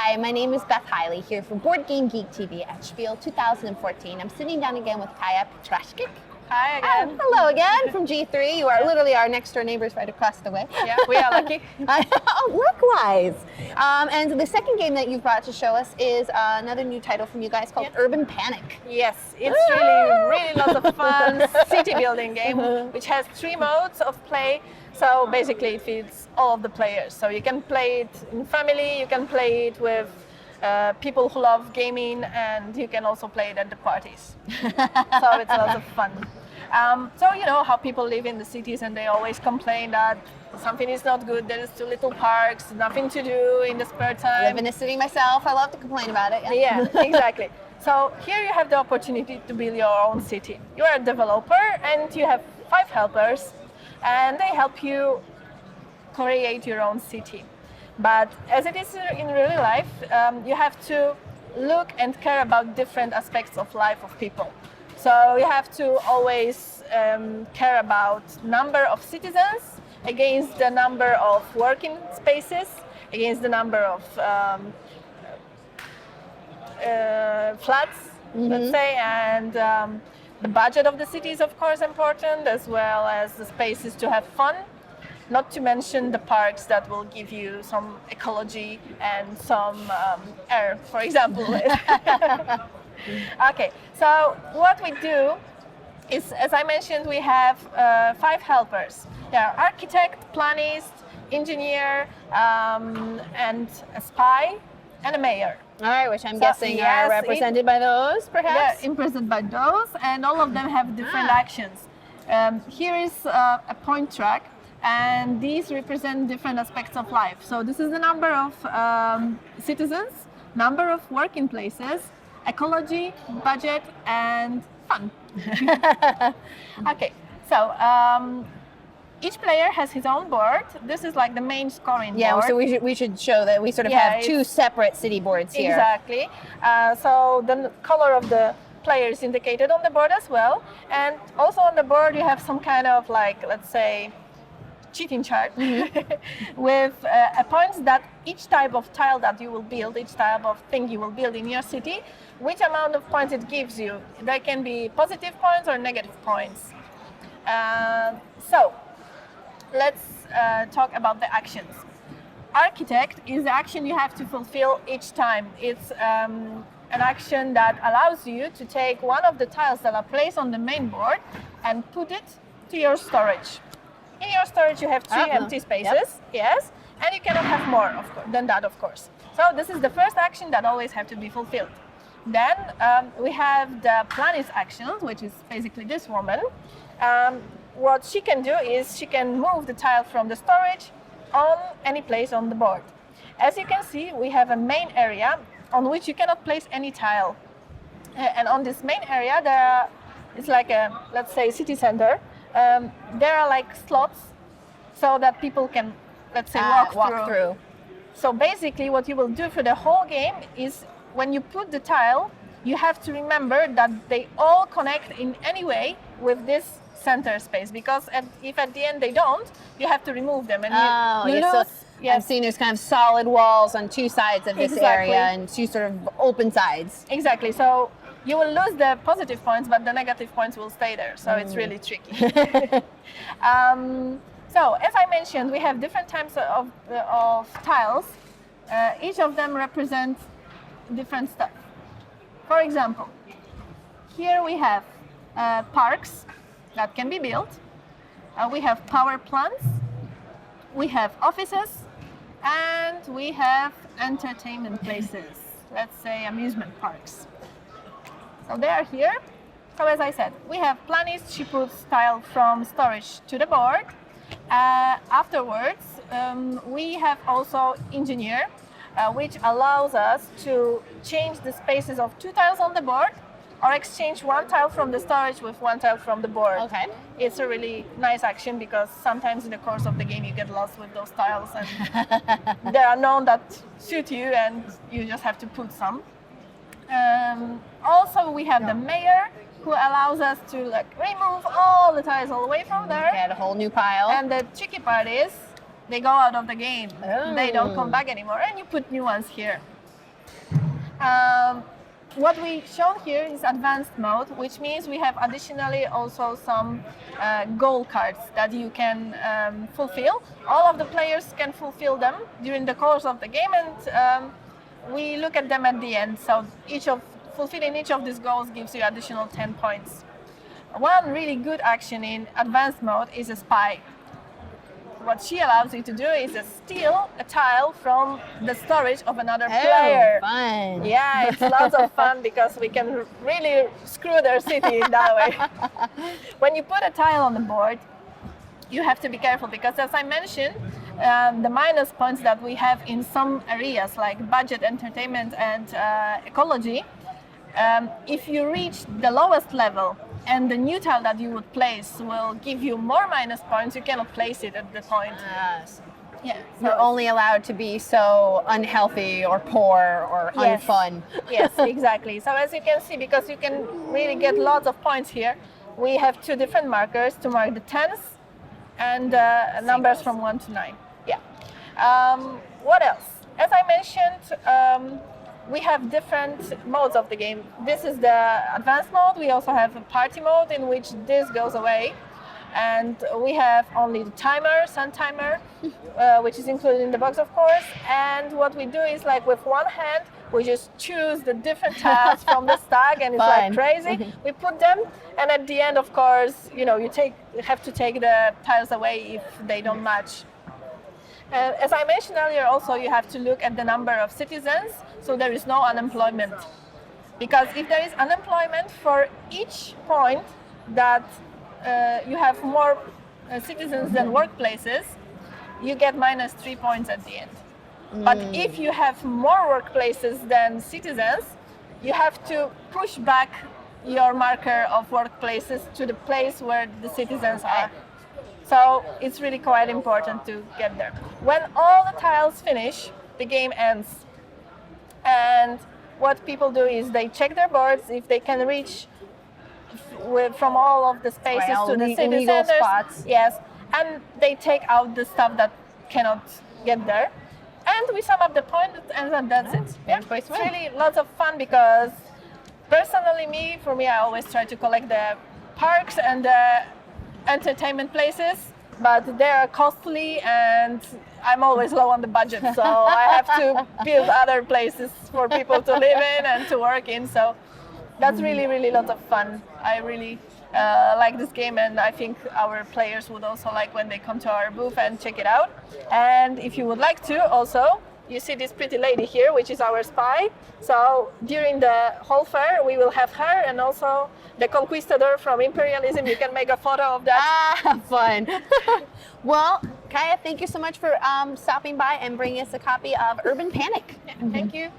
Hi, my name is Beth Hiley here for Board Game Geek TV at Spiel 2014. I'm sitting down again with Kaya Petrashkic. Hi again. Hello again from G3. You are literally our next door neighbors right across the way. Yeah, we are lucky. Likewise. And the second game that you've brought to show us is another new title from you guys called Urban Panic. Yes, it's really lots of fun city building game, which has 3 modes of play. So basically it feeds all of the players. So you can play it in family, you can play it with people who love gaming, and you can also play it at the parties. So it's lots of fun. So you know how people live in the cities and they always complain that something is not good, there's too little parks, nothing to do in the spare time. I live in a city myself, I love to complain about it. Yeah, exactly. So here you have the opportunity to build your own city. You are a developer and you have 5 helpers, and they help you create your own city. But as it is in real life, you have to look and care about different aspects of life of people. So you have to always care about number of citizens against the number of working spaces, against the number of flats, let's say, and the budget of the city is of course important, as well as the spaces to have fun. Not to mention the parks that will give you some ecology and some air, for example. Okay, so what we do is, as I mentioned, we have 5 helpers. There are architect, planist, engineer, and a spy, and a mayor. All right, which I'm guessing are represented by those, perhaps? Yeah, represented by those, and all of them have different actions. Here is a point track, and these represent different aspects of life. So this is the number of citizens, number of working places, ecology, budget, and fun. Okay, so each player has his own board. This is like the main scoring board. Yeah, so we should show that we sort of have 2 separate city boards here. Exactly. So the color of the player is indicated on the board as well. And also on the board you have some kind of like, let's say, cheating chart with points that each type of tile that you will build, each type of thing you will build in your city, which amount of points it gives you. They can be positive points or negative points. So let's talk about the actions. Architect is the action you have to fulfill each time. It's an action that allows you to take one of the tiles that are placed on the main board and put it to your storage. In your storage you have 3 empty spaces, yes, and you cannot have more than that, of course. So this is the first action that always have to be fulfilled. Then we have the planist actions, which is basically this woman. What she can do is she can move the tile from the storage on any place on the board. As you can see, we have a main area on which you cannot place any tile. And on this main area, it's like a, let's say, city center. There are like slots so that people can, let's say, walk through. So basically what you will do for the whole game is when you put the tile, you have to remember that they all connect in any way with this center space, because if at the end they don't, you have to remove them. And you lose. So I'm seeing there's kind of solid walls on 2 sides of this area and 2 sort of open sides. Exactly. So you will lose the positive points, but the negative points will stay there. So it's really tricky. So as I mentioned, we have different types of tiles. Each of them represents different stuff. For example, here we have parks that can be built. We have power plants. We have offices. And we have entertainment places. Let's say amusement parks. So they are here. So as I said, we have planist. She puts tile from storage to the board. Afterwards, we have also engineer, which allows us to change the spaces of 2 tiles on the board, or exchange 1 tile from the storage with 1 tile from the board. Okay. It's a really nice action because sometimes in the course of the game you get lost with those tiles, and there are none that suit you, and you just have to put some. Also, we have the mayor, who allows us to remove all the tiles all the way from there. Get a whole new pile. And the tricky part is they go out of the game. Oh. They don't come back anymore, and you put new ones here. What we show here is advanced mode, which means we have additionally also some goal cards that you can fulfill. All of the players can fulfill them during the course of the game, and we look at them at the end. So fulfilling each of these goals gives you additional 10 points. One really good action in advanced mode is a spy. What she allows you to do is to steal a tile from the storage of another player. Fun. Yeah, it's lots of fun because we can really screw their city in that way. When you put a tile on the board, you have to be careful because, as I mentioned, the minus points that we have in some areas like budget, entertainment, and ecology, if you reach the lowest level and the new tile that you would place will give you more minus points, you cannot place it at the point. Yes. Yeah, You're only allowed to be so unhealthy or poor or Yes. unfun. Yes, exactly. So as you can see, because you can really get lots of points here, we have two different markers to mark the tens and numbers from 1 to 9. Yeah. What else? As I mentioned, we have different modes of the game. This is the advanced mode. We also have a party mode in which this goes away. And we have only the timer, sun timer, which is included in the box, of course. And what we do is, like, with one hand, we just choose the different tiles from the stack, and it's like crazy. We put them, and at the end, of course, you have to take the tiles away if they don't match. As I mentioned earlier, also you have to look at the number of citizens, so there is no unemployment. Because if there is unemployment for each point that you have more citizens than workplaces, you get minus 3 points at the end. But if you have more workplaces than citizens, you have to push back your marker of workplaces to the place where the citizens are. So it's really quite important to get there. When all the tiles finish, the game ends. And what people do is they check their boards if they can reach from all of the spaces to the city centers. Spots. Yes, and they take out the stuff that cannot get there. And we sum up the points, and that's it. Yeah, it's really lots of fun because personally, for me, I always try to collect the parks and the entertainment places, but they are costly and I'm always low on the budget, so I have to build other places for people to live in and to work in. So that's really, really lots of fun. I really like this game, and I think our players would also like when they come to our booth and check it out. And if you would like to, also, you see this pretty lady here, which is our spy. So during the whole fair, we will have her, and also the conquistador from imperialism. You can make a photo of that. Fun. Well, Kaya, thank you so much for stopping by and bringing us a copy of Urban Panic. Thank you.